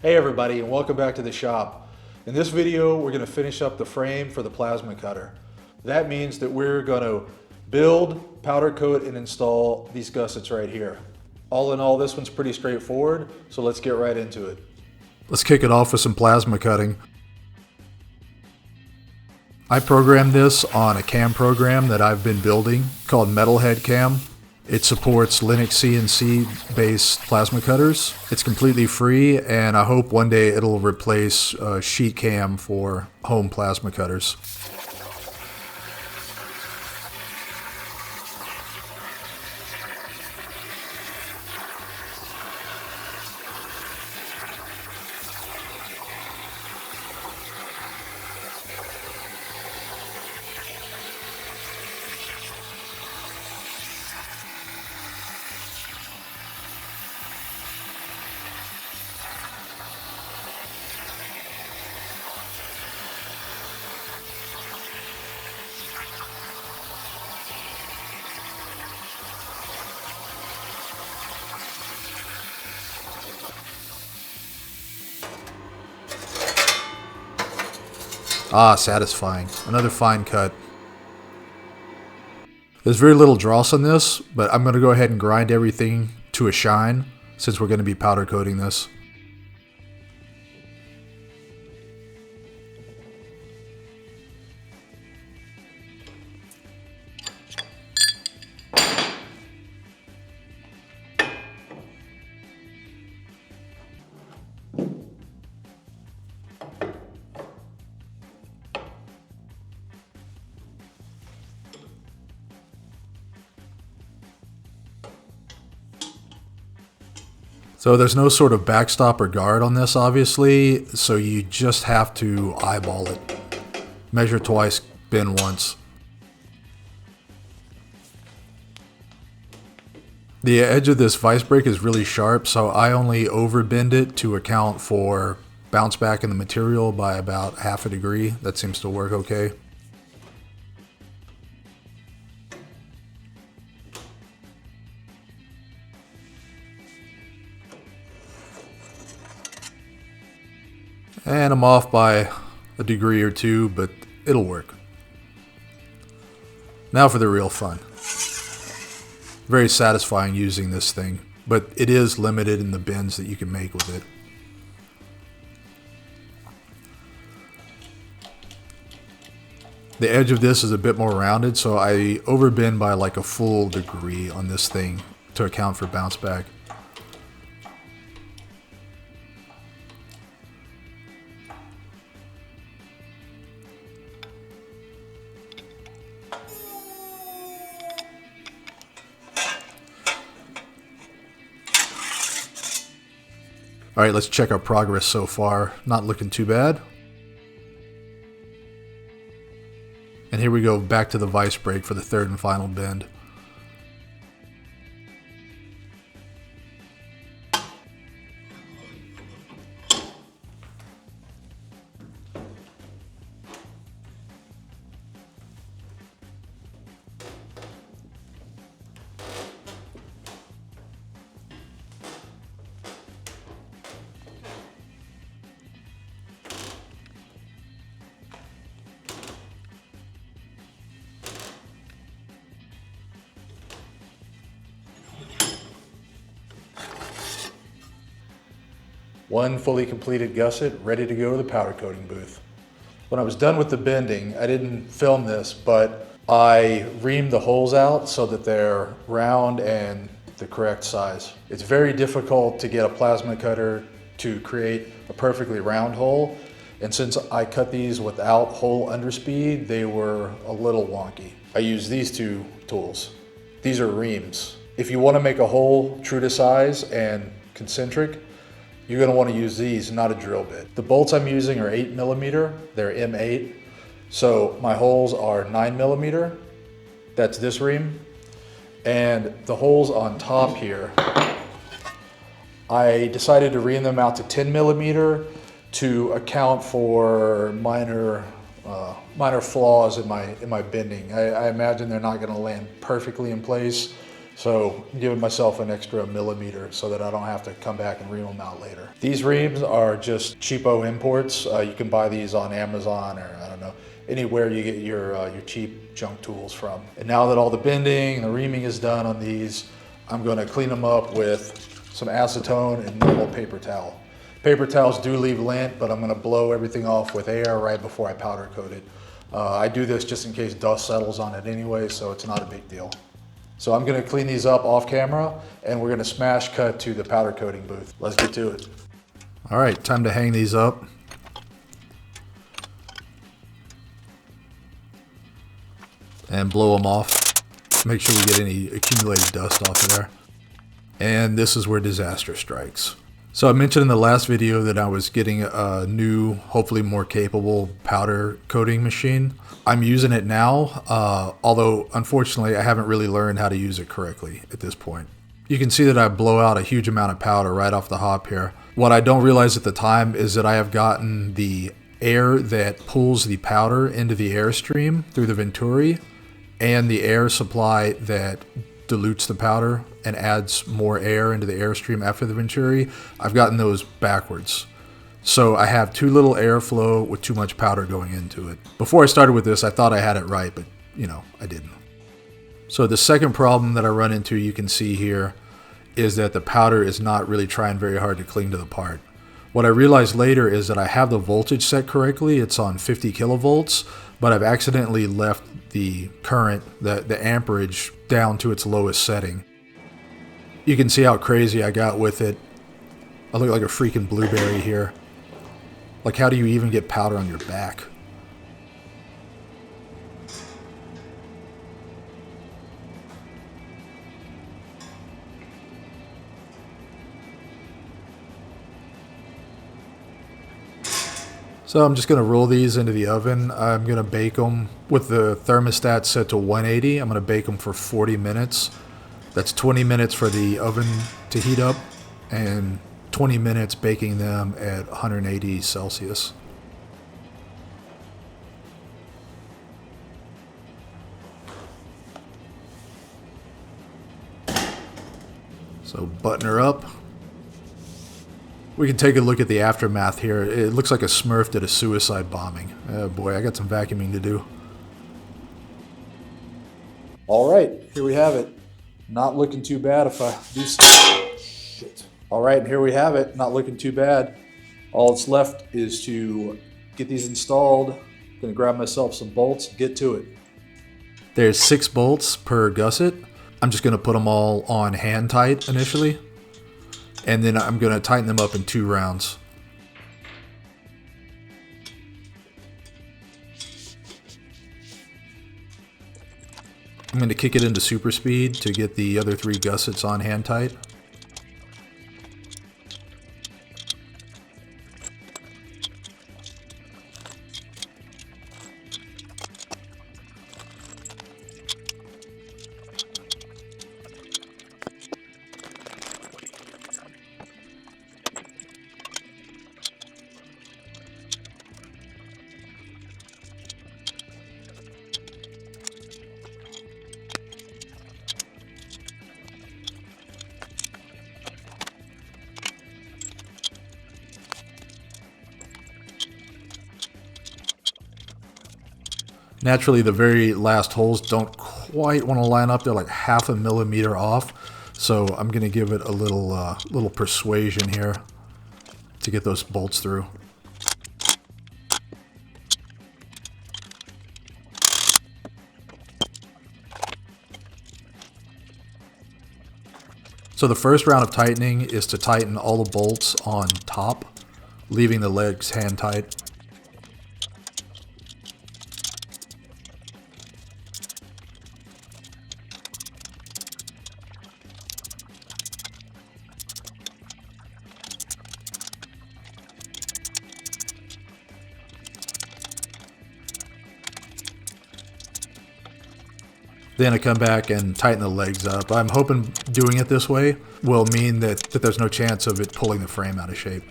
Hey everybody, and welcome back to the shop. In this video, we're going to finish up the frame for the plasma cutter. That means that we're going to build, powder coat, and install these gussets right here. All in all, this one's pretty straightforward, so let's get right into it. Let's kick it off with some plasma cutting. I programmed this on a cam program that I've been building called Metalhead Cam. It supports Linux CNC based plasma cutters. It's completely free, and I hope one day it'll replace sheet cam for home plasma cutters. Ah, satisfying. Another fine cut. There's very little dross on this, but I'm going to go ahead and grind everything to a shine since we're going to be powder coating this. So there's no sort of backstop or guard on this, obviously, so you just have to eyeball it. Measure twice, bend once. The edge of this vice brake is really sharp, so I only overbend it to account for bounce back in the material by about half a degree. That seems to work okay. And I'm off by a degree or two, but it'll work. Now for the real fun. Very satisfying using this thing, but it is limited in the bends that you can make with it. The edge of this is a bit more rounded, so I overbend by like a full degree on this thing to account for bounce back. All right, let's check our progress so far. Not looking too bad. And here we go back to the vice brake for the third and final bend. One fully completed gusset ready to go to the powder coating booth. When I was done with the bending, I didn't film this, but I reamed the holes out so that they're round and the correct size. It's very difficult to get a plasma cutter to create a perfectly round hole, and since I cut these without hole underspeed, they were a little wonky. I use these two tools. These are reams. If you want to make a hole true to size and concentric, you're going to want to use these, not a drill bit. The bolts I'm using are 8mm, they're M8. So my holes are 9mm, that's this ream. And the holes on top here, I decided to ream them out to 10mm to account for minor flaws in my bending. I imagine they're not going to land perfectly in place. So I'm giving myself an extra millimeter so that I don't have to come back and ream them out later. These reams are just cheapo imports. You can buy these on Amazon, or I don't know, anywhere you get your cheap junk tools from. And now that all the bending and the reaming is done on these, I'm gonna clean them up with some acetone and normal paper towel. Paper towels do leave lint, but I'm gonna blow everything off with air right before I powder coat it. I do this just in case dust settles on it anyway, so it's not a big deal. So I'm gonna clean these up off camera, and we're gonna smash cut to the powder coating booth. Let's get to it. All right, time to hang these up. And blow them off. Make sure we get any accumulated dust off of there. And this is where disaster strikes. So I mentioned in the last video that I was getting a new, hopefully more capable powder coating machine. I'm using it now, although unfortunately I haven't really learned how to use it correctly at this point. You can see that I blow out a huge amount of powder right off the hop here. What I don't realize at the time is that I have gotten the air that pulls the powder into the airstream through the venturi and the air supply that dilutes the powder and adds more air into the airstream after the venturi. I've gotten those backwards. So I have too little airflow with too much powder going into it. Before I started with this, I thought I had it right, but you know, I didn't. So the second problem that I run into, you can see here, is that the powder is not really trying very hard to cling to the part. What I realized later is that I have the voltage set correctly. It's on 50 kilovolts, but I've accidentally left the current, the amperage, down to its lowest setting. You can see how crazy I got with it. I look like a freaking blueberry here. Like, how do you even get powder on your back? So I'm just going to roll these into the oven. I'm going to bake them with the thermostat set to 180. I'm going to bake them for 40 minutes. That's 20 minutes for the oven to heat up and 20 minutes baking them at 180 Celsius. So button her up. We can take a look at the aftermath here. It looks like a Smurf did a suicide bombing. Oh boy, I got some vacuuming to do. All right, here we have it. Not looking too bad if I do. Shit. All right, here we have it. Not looking too bad. All that's left is to get these installed. Gonna grab myself some bolts, get to it. There's 6 bolts per gusset. I'm just gonna put them all on hand tight initially. And then I'm going to tighten them up in 2 rounds. I'm going to kick it into super speed to get the other 3 gussets on hand tight. Naturally, the very last holes don't quite want to line up. They're like half a millimeter off. So I'm going to give it a little persuasion here to get those bolts through. So the first round of tightening is to tighten all the bolts on top, leaving the legs hand tight. Then I come back and tighten the legs up. I'm hoping doing it this way will mean that there's no chance of it pulling the frame out of shape.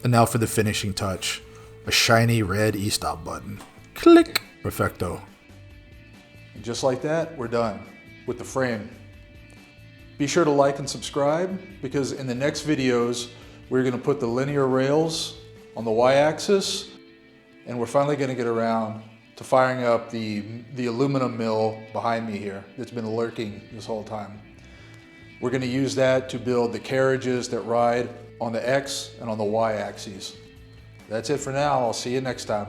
And now for the finishing touch, a shiny red e-stop button. Click. Perfecto. And just like that, we're done with the frame. Be sure to like and subscribe, because in the next videos, we're going to put the linear rails on the y-axis, and we're finally going to get around to firing up the aluminum mill behind me here that's been lurking this whole time. We're going to use that to build the carriages that ride on the X and on the Y axes. That's it for now. I'll see you next time.